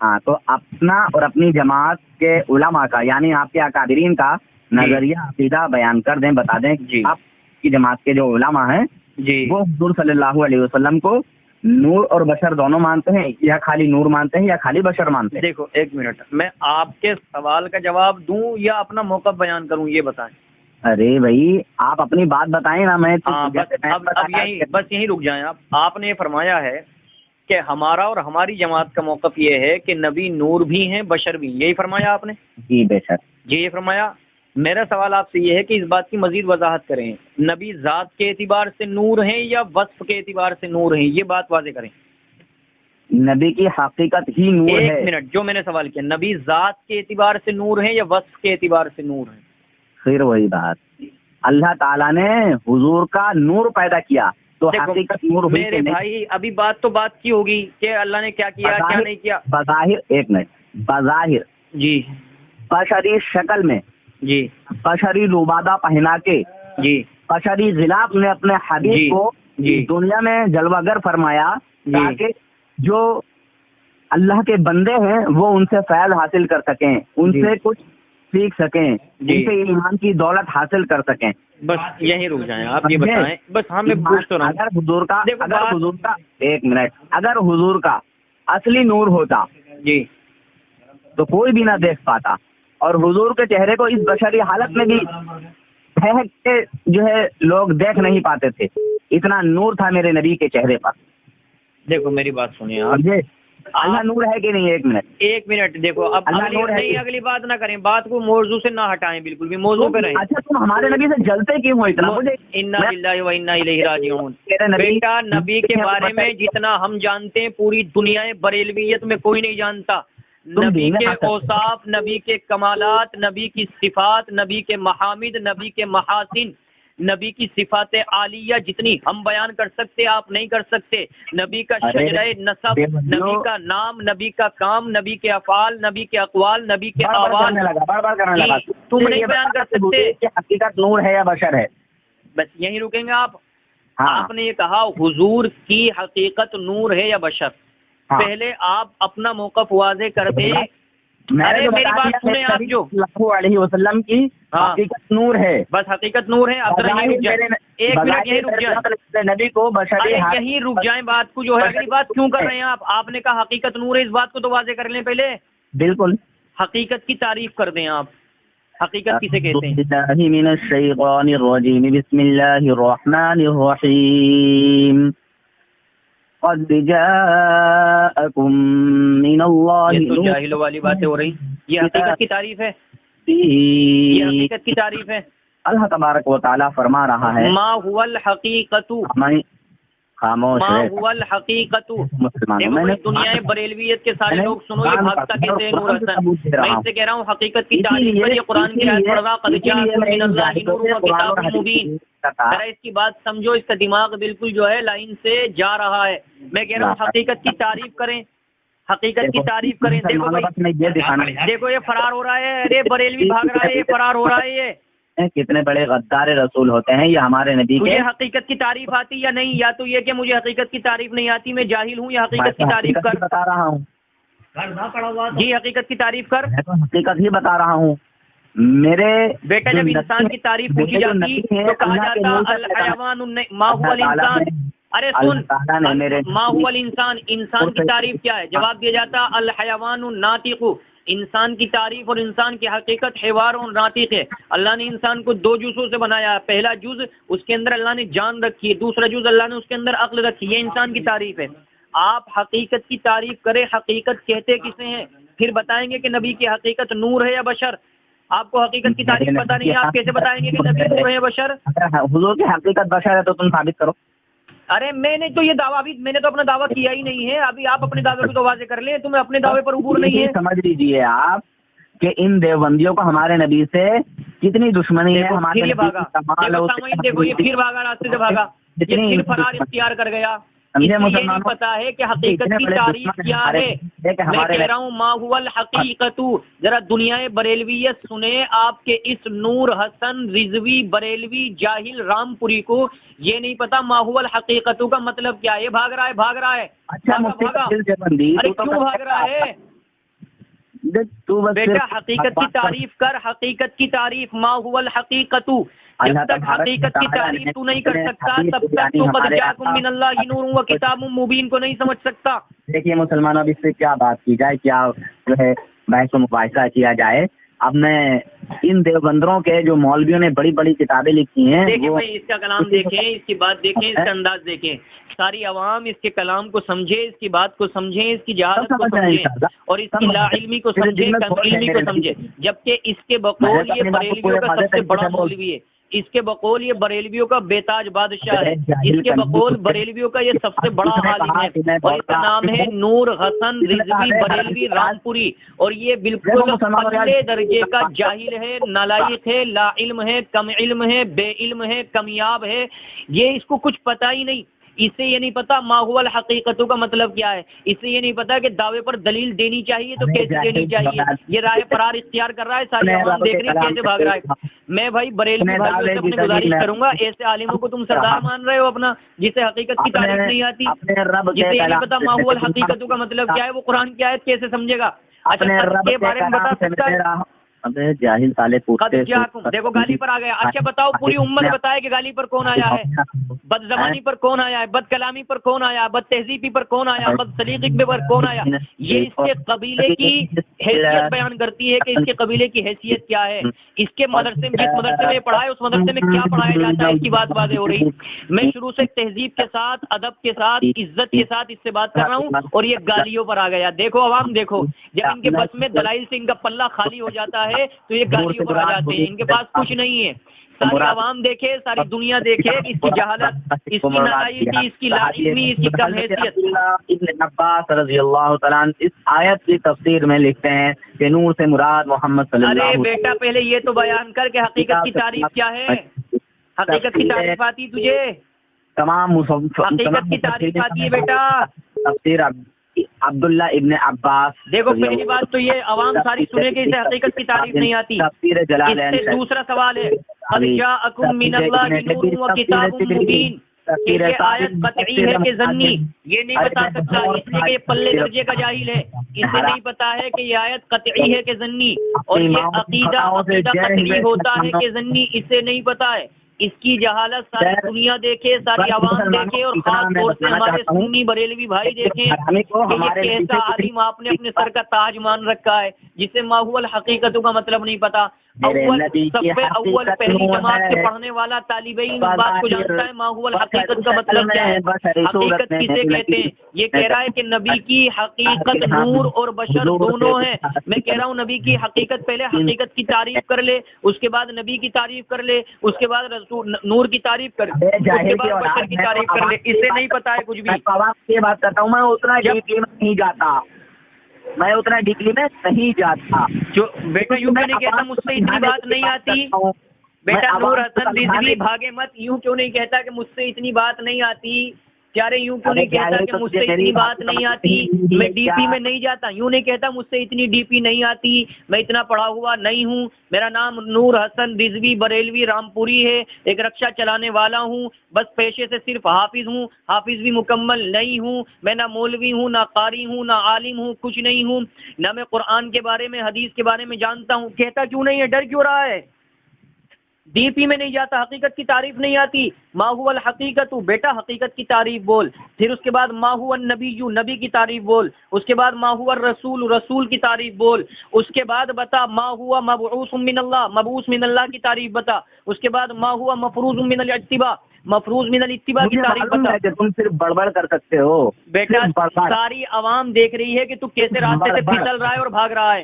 ہاں تو اپنا اور اپنی جماعت کے علماء کا یعنی آپ کے اکابرین کا نظریہ عقیدہ بیان کر دیں، بتا دیں کہ آپ کی جماعت کے جو علماء ہیں وہ حضور صلی اللہ علیہ وسلم کو نور اور بشر دونوں مانتے ہیں، یا خالی نور مانتے ہیں یا خالی بشر مانتے ہیں؟ دیکھو ایک منٹ، میں آپ کے سوال کا جواب دوں یا اپنا موقف بیان کروں، یہ بتائیں۔ ارے بھائی آپ اپنی بات بتائیں نا، میں بس یہیں رک جائیں آپ نے یہ فرمایا ہے کہ ہمارا اور ہماری جماعت کا موقف یہ ہے کہ نبی نور بھی ہیں بشر بھی، یہی فرمایا آپ نے؟ جی بے شک جی یہ فرمایا۔ میرا سوال آپ سے یہ ہے کہ اس بات کی مزید وضاحت کریں، نبی ذات کے اعتبار سے نور ہیں یا وصف کے اعتبار سے نور ہیں، یہ بات واضح کریں۔ نبی کی حقیقت ہی نور ہے۔ ایک منٹ، جو میں نے سوال کیا، نبی ذات کے اعتبار سے نور ہیں یا وصف کے اعتبار سے نور ہیں؟ پھر وہی بات، اللہ تعالیٰ نے حضور کا نور پیدا کیا تو حقیقت نور ہوئی۔ میرے بھائی ابھی بات تو بات کی ہوگی کہ اللہ نے کیا کیا کیا نہیں کیا۔ بظاہر ایک منٹ، بظاہر جی بشری شکل میں، جی بشری لبادہ پہنا کے، جی بشری غلاف نے اپنے حبیب کو دنیا میں جلوہ گر فرمایا تاکہ جو اللہ کے بندے ہیں وہ ان سے فیض حاصل کر سکیں، ان سے کچھ سیکھ سکیں، ان سے ایمان کی دولت حاصل کر سکیں۔ بس یہیں رک جائیں آپ، یہ بتائیں بس ہمیں پوچھ تو رہا ہوں۔ اگر حضور کا ایک منٹ، اگر حضور کا اصلی نور ہوتا جی تو کوئی بھی نہ دیکھ پاتا، اور حضور کے چہرے کو اس بشری حالت میں بھی پھینک کے جو ہے لوگ دیکھ نہیں پاتے تھے، اتنا نور تھا میرے نبی کے چہرے پر۔ دیکھو میری بات سنیے آپ، اللہ نور ہے کہ نہیں؟ ایک منٹ دیکھو اب اگلی بات نہ کریں، بات کو موضوع سے نہ ہٹائیں، بالکل بھی موضوع پہ رہیں۔ اچھا تم ہمارے نبی سے جلتے کیوں ہو اتنا؟ انا للہ و انا الیہ راجعون۔ بیٹا نبی کے بارے میں جتنا ہم جانتے ہیں پوری دنیا بریلویت میں کوئی نہیں جانتا۔ نبی کے اوصاف، نبی کے کمالات، نبی کی صفات، نبی کے محامد، نبی کے محاسن، نبی کی صفات عالیہ جتنی ہم بیان کر سکتے آپ نہیں کر سکتے۔ نبی کا شجرہ نسب، نبی کا نام، نبی کا کام، نبی کے افعال، نبی کے اقوال، نبی کے احوال تم نہیں بیان کر سکتے۔ حقیقت نور ہے یا بشر ہے؟ بس یہیں رکیں گے آپ۔ آپ نے یہ کہا حضور کی حقیقت نور ہے یا بشر، پہلے آپ اپنا موقف واضح کر دیں۔ ارے میری بات سنیں آپ، جو صلی اللہ علیہ وسلم کی حقیقت نور ہے، بس حقیقت نور ہے۔ اب ایک منٹ یہیں رک جائیں، نبی کو بشری یہیں رک جائیں بات کو، جو ہے اگلی بات کیوں کر رہے ہیں آپ نے کہا حقیقت نور ہے، اس بات کو تو واضح کر لیں پہلے۔ بالکل، حقیقت کی تعریف کر دیں آپ، حقیقت کسے کہتے ہیں؟ باللہ من الشیطان الرجیم، بسم اللہ الرحمن الرحیم، قد جاءکم من اللہ۔ یہ تو جاہلوں والی باتیں ہو رہی، یہ حقیقت کی تعریف ہے، یہ حقیقت کی تعریف ہے۔ اللہ تبارک و تعالیٰ فرما رہا ہے ما هو الحقیقت، خاموش ما هو الحقیقت۔ دنیا بریلویت کے سارے لوگ سنو، یہ بھاگتا کہتے ہیں نور حسن، میں اس سے کہہ رہا ہوں حقیقت کی تعریف پر یہ قرآن کی آیت پڑھا، قد جاءکم من اللہ نور و کتاب مبین۔ ذرا اس کی بات سمجھو، اس کا دماغ بالکل جو ہے لائن سے جا رہا ہے۔ میں کہہ رہا ہوں حقیقت کی تعریف کریں، حقیقت کی تعریف کریں۔ دیکھو یہ فرار ہو رہا ہے، ارے بریلوی بھاگ رہا ہے، یہ فرار ہو رہا ہے۔ یہ کتنے بڑے غدار رسول ہوتے ہیں یہ ہمارے نبی کے۔ مجھے حقیقت کی تعریف آتی یا نہیں، یا تو یہ کہ مجھے حقیقت کی تعریف نہیں آتی، میں جاہل ہوں، یا حقیقت کی تعریف کر بتا رہا ہوں۔ جی حقیقت کی تعریف کر، حقیقت ہی بتا رہا ہوں۔ میرے بیٹا جب انسان کی تعریف پوچھی جاتی تو کہا جاتا الحیوان ما هو الانسان۔ ارے سن، ما هو الانسان، انسان کی تعریف کیا ہے؟ جواب دیا جاتا الحیوان الناطق، انسان کی تعریف اور انسان کی حقیقت حوار اور ناطق ہے۔ اللہ نے انسان کو دو جزوں سے بنایا ہے، پہلا جز اس کے اندر اللہ نے جان رکھی ہے، دوسرا جز اللہ نے اس کے اندر عقل رکھی، یہ انسان کی تعریف ہے۔ آپ حقیقت کی تعریف کریں، حقیقت کہتے کسے ہیں، پھر بتائیں گے کہ نبی کی حقیقت نور ہے یا بشر۔ آپ کو حقیقت کی تعریف پتہ نہیں ہے، آپ کیسے بتائیں گے کہ نبی نور ہے یا بشر؟ حضور کی حقیقت بشر ہے تو تم ثابت کرو۔ ارے میں نے تو یہ دعویٰ بھی، میں نے تو اپنا دعویٰ کیا ہی نہیں ہے، ابھی آپ اپنے دعوے کو تو واضح کر لیں، تمہیں اپنے دعوے پر عبور نہیں ہے۔ سمجھ لیجیے آپ کہ ان دیوبندیوں کو ہمارے نبی سے کتنی دشمنی ہے۔ پھر یہ بھاگا، دیکھو یہ پھر بھاگا، راستے سے بھاگا، پھر فرار اختیار کر گیا۔ یہ نہیں پتا ہے کہ حقیقت کی تعریف کیا ہے۔ میں کہہ رہا ہوں ما هو الحقیقت۔ ذرا دنیا بریلویت سنیں، آپ کے اس نور حسن رضوی بریلوی جاہل رام پوری کو یہ نہیں پتا ما هو الحقیقت کا مطلب کیا ہے۔ یہ بھاگ رہا ہے، بھاگ رہا ہے، اچھا ارے کیوں بھاگ رہا ہے؟ تو بس بیٹا حقیقت کی تعریف کر، حقیقت کی تعریف، ما هو الحقیقت، جب تک حقیقت کی تعریف تو نہیں کر سکتا تب تک تو قد جاءکم من اللہ نور و کتاب مبین کو نہیں سمجھ سکتا۔ دیکھیے مسلمانوں، اب اس سے کیا بات کی جائے، کیا جو ہے بحث و مباحثہ کیا جائے۔ اب میں ان دیوبندروں کے جو مولویوں نے بڑی بڑی کتابیں لکھی ہیں، دیکھیں بھائی اس کا کلام دیکھیں، اس کی بات دیکھیں، اس کا انداز دیکھیں، ساری عوام اس کے کلام کو سمجھے، اس کی بات کو سمجھیں، اس کی جہالت کو سمجھیں اور اس کی لا علمی کو سمجھیں، کم علمی کو سمجھیں، جبکہ اس کے بقول یہ بریلویوں کا سب سے بڑا مولوی ہے، اس کے بقول یہ بریلویوں کا بے تاج بادشاہ ہے، اس کے بقول بریلویوں کا یہ سب سے بڑا عالم ہے اور اس کا نام ہے نور حسن رضوی بریلوی رامپوری، اور یہ بالکل اگلے درجے کا جاہل ہے، نالائق ہے، لا علم ہے، کم علم ہے، بے علم ہے، کمیاب ہے، یہ اس کو کچھ پتہ ہی نہیں۔ اس سے یہ نہیں پتا ما هو الحقیقت کا مطلب کیا ہے، اس سے یہ نہیں پتا کہ دعوے پر دلیل دینی چاہیے تو کیسے دینی چاہیے، یہ رائے فرار اختیار کر رہا ہے، ساری عوام دیکھ رہی ہے کیسے بھاگ رہا ہے۔ میں بھائی بریلوی بھائیوں سے اپنی گزارش کروں گا، ایسے عالموں کو تم سردار مان رہے ہو اپنا، جسے حقیقت کی تعریف نہیں آتی، جسے یہ نہیں پتا ما هو الحقیقت کا مطلب کیا ہے، وہ قرآن کی آیت کیسے سمجھے گا؟ اچھا کے بارے میں بتا سکتا ہے؟ جاہل سالے پوچھتے، دیکھو گالی پر آ گیا۔ اچھا بتاؤ، پوری امت بتائے کہ گالی پر کون آیا ہے، بد زبانی پر کون آیا ہے، بد کلامی پر کون آیا، بد تہذیبی پر کون آیا، بد سلیقے پر کون آیا؟ یہ اس کے قبیلے کی حیثیت بیان کرتی ہے کہ اس کے قبیلے کی حیثیت کیا ہے، اس کے مدرسے میں، جس مدرسے میں پڑھا ہے اس مدرسے میں کیا پڑھایا جاتا ہے، اس کی بات واضح ہو رہی۔ میں شروع سے تہذیب کے ساتھ، ادب کے ساتھ، عزت کے ساتھ اس سے بات کر رہا ہوں اور یہ گالیوں پر آ گیا۔ دیکھو عوام، دیکھو جب ان کے بس میں دلائل سے ان کا پلہ خالی ہو جاتا ہے تو یہ گالیوں پر آ جاتے ہیں، ان کے پاس کچھ نہیں ہے۔ ساری عوام دیکھے، ساری دنیا دیکھے اس کی جہالت، اس کی نالائقی، اس کی لا علمی، اس کی کم حیثیت۔ ابن عباس رضی اللہ تعالیٰ عنہ اس آیت کی تفسیر میں لکھتے ہیں کہ نور سے مراد محمد صلی اللہ علیہ وسلم۔ ارے بیٹا پہلے یہ تو بیان کر کہ حقیقت کی تعریف کیا ہے، حقیقت کی تعریف آتی تجھے؟ تمام حقیقت کی تعریف آتی ہے بیٹا؟ تفسیر عبداللہ ابن عباس۔ دیکھو پہلی بات تو یہ عوام ساری سنے کہ اسے حقیقت کی تعریف نہیں آتی۔ تفسیر جلال اس سے دوسرا سوال ہے، قد جاءکم من اللہ نور و کتاب مبین، کہ یہ آیت قطعی ہے کہ ظنی، یہ نہیں بتا سکتا اس لیے کہ یہ پلے درجے کا جاہل ہے، اسے نہیں پتا ہے کہ یہ آیت قطعی ہے کہ ظنی، اور یہ عقیدہ قطعی ہوتا ہے کہ ظنی، اسے نہیں پتا ہے۔ اس کی جہالت ساری دنیا دیکھے، ساری عوام دیکھے اور خاص طور سے ہمارے سنی بریلوی بھائی دیکھیں کہ یہ کیسا عالم آپ نے اپنے سر کا تاج مان رکھا ہے جسے ما هو الحقیقت کا مطلب نہیں پتا۔ اول صف اول پہلی جماعت کے پڑھنے والا طالب علم اس بات کو جانتا ہے ما هو الحقیقت کا مطلب کیا ہے، حقیقت کسے کہتے ہیں۔ یہ کہہ رہا ہے کہ نبی کی حقیقت نور اور بشر دونوں ہیں۔ میں کہہ رہا ہوں نبی کی حقیقت، پہلے حقیقت کی تعریف کر لے، اس کے بعد نبی کی تعریف کر لے، اس کے بعد نور کی تعریف کر لے، اس کے بعد بشر کی تعریف کر لے، اسے نہیں پتا ہے کچھ بھی۔ یہ بات کرتا ہوں، میں اتنا ڈیپلی میں نہیں جاتا، میں اتنا ڈیپلی میں نہیں جاتا۔ جو بیٹا یوں کیوں نہیں کہتا مجھ سے اتنی بات نہیں آتی؟ بیٹا نور حسن رضوی بھاگے مت، یوں کیوں نہیں کہتا کہ مجھ سے اتنی بات نہیں آتی؟ پیارے یوں کیوں نہیں کہتا کہ مجھ سے اتنی بات نہیں آتی؟ میں ڈی پی میں نہیں جاتا، یوں نہیں کہتا مجھ سے اتنی ڈی پی نہیں آتی، میں اتنا پڑھا ہوا نہیں ہوں، میرا نام نور حسن رضوی بریلوی رامپوری ہے، ایک رکشہ چلانے والا ہوں، بس پیشے سے صرف حافظ ہوں، حافظ بھی مکمل نہیں ہوں، میں نہ مولوی ہوں، نہ قاری ہوں، نہ عالم ہوں، کچھ نہیں ہوں، نہ میں قرآن کے بارے میں، حدیث کے بارے میں جانتا ہوں۔ کہتا کیوں نہیں ہے، ڈر کیوں رہا ہے؟ ڈی پی میں نہیں جاتا، حقیقت کی تعریف نہیں آتی۔ ما هو الحقیقت، بیٹا حقیقت کی تعریف بول، پھر اس کے بعد ما هو النبی، نبی کی تعریف بول، اس کے بعد ما هو الرسول، رسول کی تعریف بول، اس کے بعد بتا ما هو مبعوث من اللہ، مبعوث من اللہ کی تعریف بتا، اس کے بعد ما هو مفروض من الاتباع، مفروض من الاتباع کی تعریف بتا۔ تم صرف بڑبڑ کر سکتے ہو بیٹا، ساری عوام دیکھ رہی ہے کہ تو کیسے راستے سے پھسل رہا ہے اور بھاگ رہا ہے۔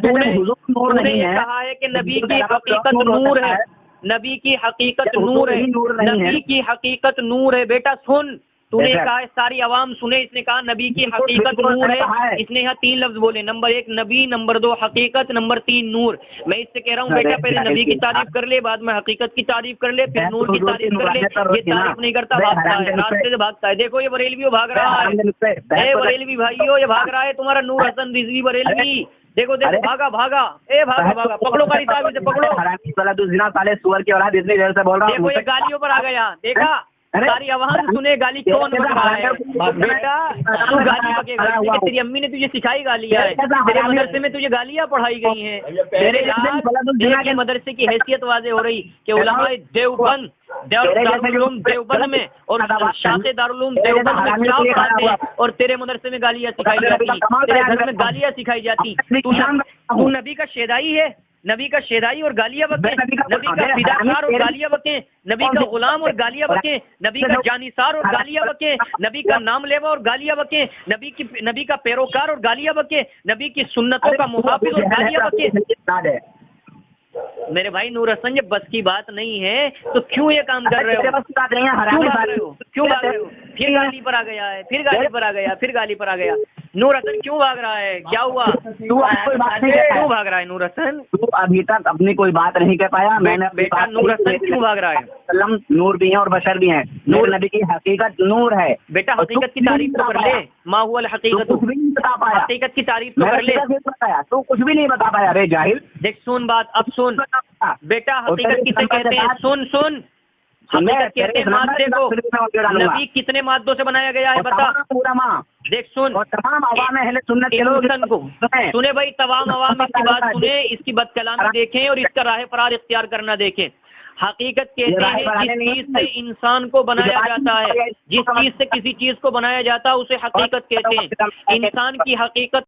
تو نے یہ کہا ہے کہ نبی کی حقیقت نور ہے، نبی کی حقیقت نور ہے، نبی کی حقیقت نور ہے۔ بیٹا سن، تو نے کہا ساری عوام سنے، اس نے کہا نبی کی حقیقت نور ہے، اس نے یہاں 3 لفظ بولے، نمبر 1 نبی، نمبر 2 حقیقت، نمبر 3 نور۔ میں اس سے کہہ رہا ہوں بیٹا پہلے نبی کی تعریف کر لے، بعد میں حقیقت کی تعریف کر لے، پھر نور کی تعریف کر لے۔ یہ تعریف نہیں کرتا، بھاگتا ہے، راستے سے بھاگتا ہے۔ دیکھو یہ بریلوی بھاگ رہا ہے، اے بریلوی بھائیو یہ بھاگ رہا ہے تمہارا نور حسن رضوی بریلوی۔ دیکھو دیکھو بھاگا بھاگا، اے بھاگا بھاگا، پکڑو قاری صاحب اسے پکڑو۔ دیکھو یہ گالیوں پر آ گیا، دیکھا ساری عوام سنے گالی کون بک رہا ہے؟ بیٹا تو گالی بکے گا، تیری امی نے تجھے سکھائی گالیاں ہے، تیرے مدرسے میں تجھے گالیاں پڑھائی گئی ہیں، تیرے مدرسے کی حیثیت واضح ہو رہی کہ علماء دیوبند دارالعلوم دیوبند میں اور شاخ دارالعلوم دیوبند میں خلاف پڑھاتے ہیں اور تیرے مدرسے میں گالیاں سکھائی جاتی، تیرے گھر میں گالیاں سکھائی جاتی، تو نبی کا شیدائی ہے، نبی کا شیدائی اور گالیاں بکیں، نبی کا فداکار اور گالیاں بکیں، نبی کا غلام اور گالیاں بکیں، نبی کا جانثار اور گالیاں بکیں، نبی کا نام لیوا اور گالیاں بکیں، نبی کا پیروکار اور گالیاں بکیں، نبی کی سنتوں کا محافظ اور گالیاں بکیں۔ میرے بھائی نور حسن جب بس کی بات نہیں ہے تو کیوں یہ کام کر رہے ہو؟ کیوں بھاگ رہے ہو؟ پھر گالی پر آ گیا ہے، پھر گالی پر آ گیا، پھر گالی پر آ گیا۔ نور حسن کیوں بھاگ رہا ہے؟ کیا ہوا؟ کیوں بھاگ رہا ہے نور حسن؟ تو ابھی تک اپنی کوئی بات نہیں کہہ پایا۔ میں نے بیٹا نور حسن کیوں بھاگ رہا ہے؟ نور بھی ہیں اور بشر بھی ہیں، نور نبی کی حقیقت نور ہے۔ بیٹا حقیقت کی تعریف تو کر لے، ما هو الحقیقت، کچھ بھی نہیں بتا پایا، حقیقت کی تعریف تو کر لے۔ تو کچھ بھی نہیں بتا پایا رے جاہل۔ دیکھ سن بات، اب سن بیٹا، حقیقت کسے کہتے ہیں؟ سن حقیقت کہتے ہیں مادے کو۔ نبی کتنے مادوں سے بنایا گیا ہے بتا؟ دیکھ سن، تمام عوام اہل سنت کے لوگ کو سنے بھائی، تمام عوام اس کی بات سنیں، اس کی بد کلامی دیکھیں اور اس کا راہ فرار اختیار کرنا دیکھیں۔ حقیقت کہتے ہیں جس چیز سے انسان کو بنایا جاتا ہے، جس چیز سے کسی چیز کو بنایا جاتا ہے اسے حقیقت کہتے ہیں۔ انسان کی حقیقت